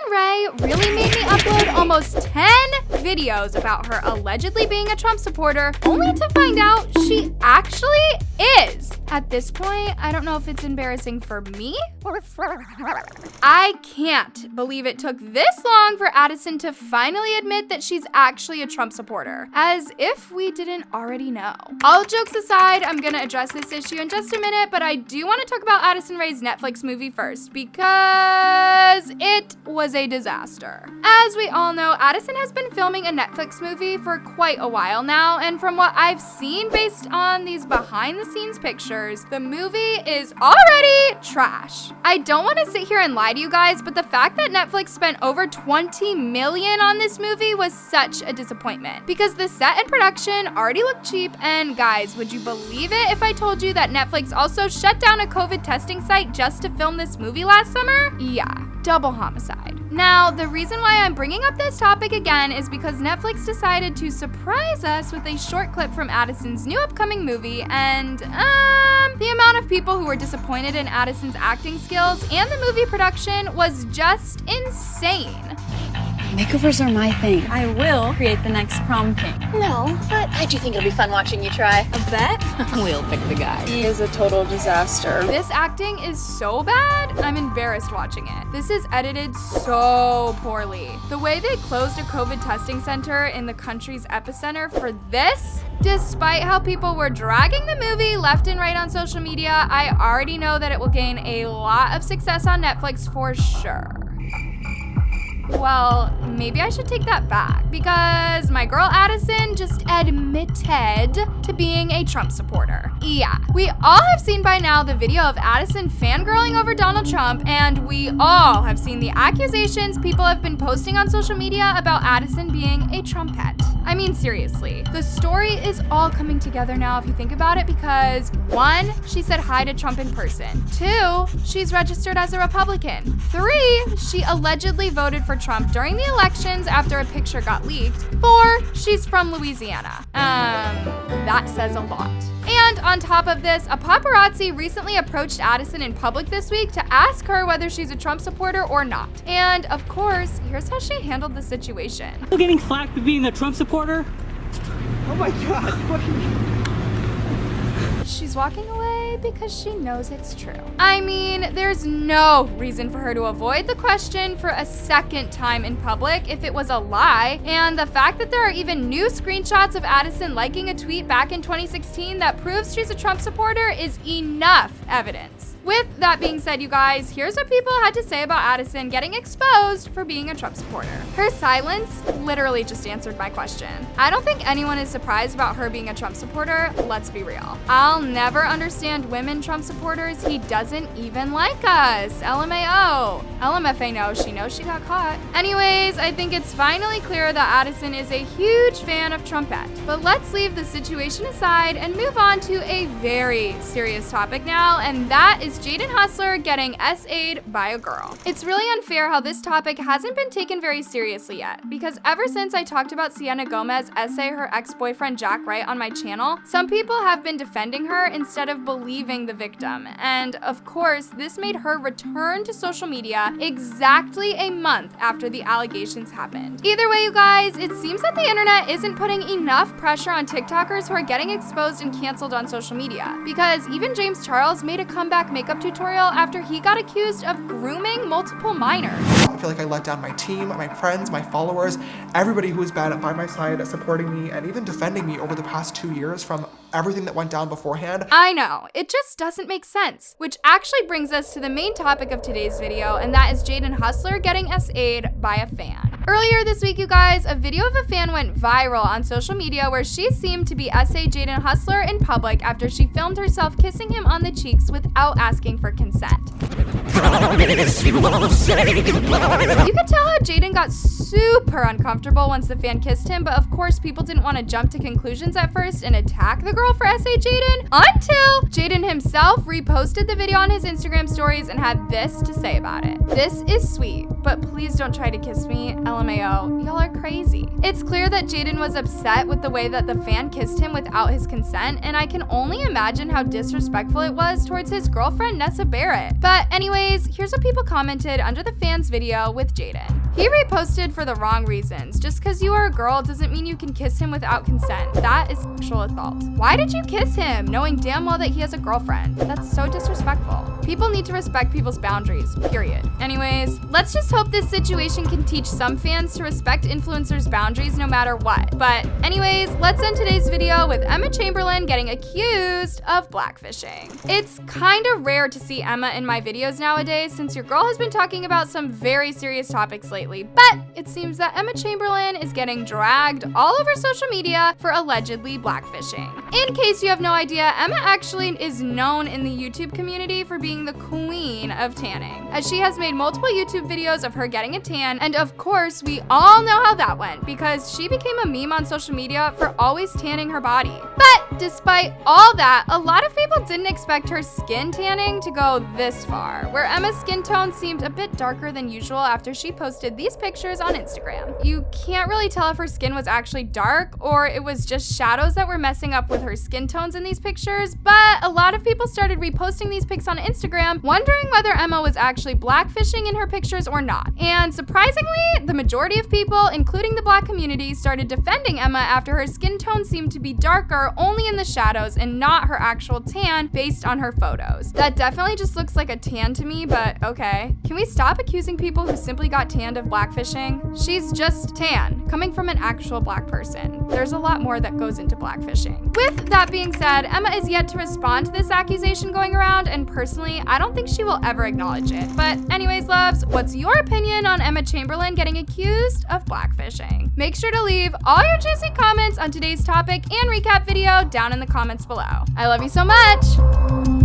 Ray really made me upload almost 10 videos about her allegedly being a Trump supporter, only to find out she actually is. At this point, I don't know if it's embarrassing for me or for her. I can't believe it took this long for Addison to finally admit that she's actually a Trump supporter, as if we didn't already know. All jokes aside, I'm gonna address this issue in just a minute, but I do want to talk about Addison Rae's Netflix movie first, because it was a disaster. As we all know, Addison has been filming a Netflix movie for quite a while now, and from what I've seen based on these behind-the-scenes pictures, the movie is already trash. I don't want to sit here and lie to you guys, but the fact that Netflix spent over $20 million on this movie was such a disappointment, because the set and production already looked cheap, and guys, would you believe it if I told you that Netflix also shut down a COVID testing site just to film this movie last summer? Yeah, double homicide. Now, the reason why I'm bringing up this topic again is because Netflix decided to surprise us with a short clip from Addison's new upcoming movie, and the amount of people who were disappointed in Addison's acting skills and the movie production was just insane. Makeovers are my thing. I will create the next prom king. No, but I do think it'll be fun watching you try. A bet? We'll pick the guy. He is a total disaster. This acting is so bad, I'm embarrassed watching it. This is edited so poorly. The way they closed a COVID testing center in the country's epicenter for this, despite how people were dragging the movie left and right on social media, I already know that it will gain a lot of success on Netflix for sure. Well, maybe I should take that back, because my girl Addison just admitted to being a Trump supporter. Yeah, we all have seen by now the video of Addison fangirling over Donald Trump, and we all have seen the accusations people have been posting on social media about Addison being a Trumpette. I mean, seriously, the story is all coming together now if you think about it, because 1, she said hi to Trump in person. 2, she's registered as a Republican. 3, she allegedly voted for Trump during the elections after a picture got leaked. 4, she's from Louisiana. That says a lot. And on top of this, a paparazzi recently approached Addison in public this week to ask her whether she's a Trump supporter or not. And of course, here's how she handled the situation. Still getting flack for being a Trump supporter? Oh my God, what are you... She's walking away because she knows it's true. I mean, there's no reason for her to avoid the question for a second time in public if it was a lie. And the fact that there are even new screenshots of Addison liking a tweet back in 2016 that proves she's a Trump supporter is enough evidence. With that being said, you guys, here's what people had to say about Addison getting exposed for being a Trump supporter. Her silence literally just answered my question. I don't think anyone is surprised about her being a Trump supporter, let's be real. I'll never understand women Trump supporters. He doesn't even like us. LMAO. LMFAO, she knows she got caught. Anyways, I think it's finally clear that Addison is a huge fan of Trumpette. But let's leave the situation aside and move on to a very serious topic now, and that is Jaden Hustler getting SA'd by a girl. It's really unfair how this topic hasn't been taken very seriously yet, because ever since I talked about Sienna Gomez essay her ex-boyfriend Jack Wright on my channel, some people have been defending her instead of believing the victim. And of course, this made her return to social media exactly a month after the allegations happened. Either way, you guys, it seems that the internet isn't putting enough pressure on TikTokers who are getting exposed and canceled on social media, because even James Charles made a comeback makeup tutorial after he got accused of grooming multiple minors. I feel like I let down my team, my friends, my followers, everybody who has been by my side supporting me and even defending me over the past 2 years from everything that went down beforehand. I know, it just doesn't make sense. Which actually brings us to the main topic of today's video, and that is Jaden Hustler getting SA'd by a fan. Earlier this week, you guys, a video of a fan went viral on social media where she seemed to be SA'd Jaden Hustler in public after she filmed herself kissing him on the cheeks without asking for consent. You could tell how Jaden got super uncomfortable once the fan kissed him, but of course people didn't want to jump to conclusions at first and attack the girl for SA Jaden until Jaden himself reposted the video on his Instagram stories and had this to say about it. "This is sweet, but please don't try to kiss me, LMAO, y'all are crazy." It's clear that Jaden was upset with the way that the fan kissed him without his consent, and I can only imagine how disrespectful it was towards his girlfriend Nessa Barrett. But anyways, Anyways, here's what people commented under the fan's video with Jaden. He reposted for the wrong reasons. Just because you are a girl doesn't mean you can kiss him without consent. That is sexual assault. Why did you kiss him, knowing damn well that he has a girlfriend? That's so disrespectful. People need to respect people's boundaries, period. Anyways, let's just hope this situation can teach some fans to respect influencers' boundaries no matter what. But anyways, let's end today's video with Emma Chamberlain getting accused of blackfishing. It's kind of rare to see Emma in my videos nowadays since your girl has been talking about some very serious topics lately, but it seems that Emma Chamberlain is getting dragged all over social media for allegedly blackfishing. In case you have no idea, Emma actually is known in the YouTube community for being the queen of tanning, as she has made multiple YouTube videos of her getting a tan, and of course, we all know how that went, because she became a meme on social media for always tanning her body. But despite all that, a lot of people didn't expect her skin tanning to go this far, where Emma's skin tone seemed a bit darker than usual after she posted these pictures on Instagram. You can't really tell if her skin was actually dark or it was just shadows that were messing up with her skin tones in these pictures, but a lot of people started reposting these pics on Instagram, wondering whether Emma was actually blackfishing in her pictures or not. And surprisingly, the majority of people, including the black community, started defending Emma after her skin tone seemed to be darker only in the shadows and not her actual tan based on her photos. That definitely just looks like a tan to me, but okay. Can we stop accusing people who simply got tanned of blackfishing? She's just tan, coming from an actual black person. There's a lot more that goes into blackfishing. With that being said, Emma is yet to respond to this accusation going around, and personally, I don't think she will ever acknowledge it. But anyways, loves, what's your opinion on Emma Chamberlain getting accused of blackfishing? Make sure to leave all your juicy comments on today's topic and recap video down in the comments below. I love you so much!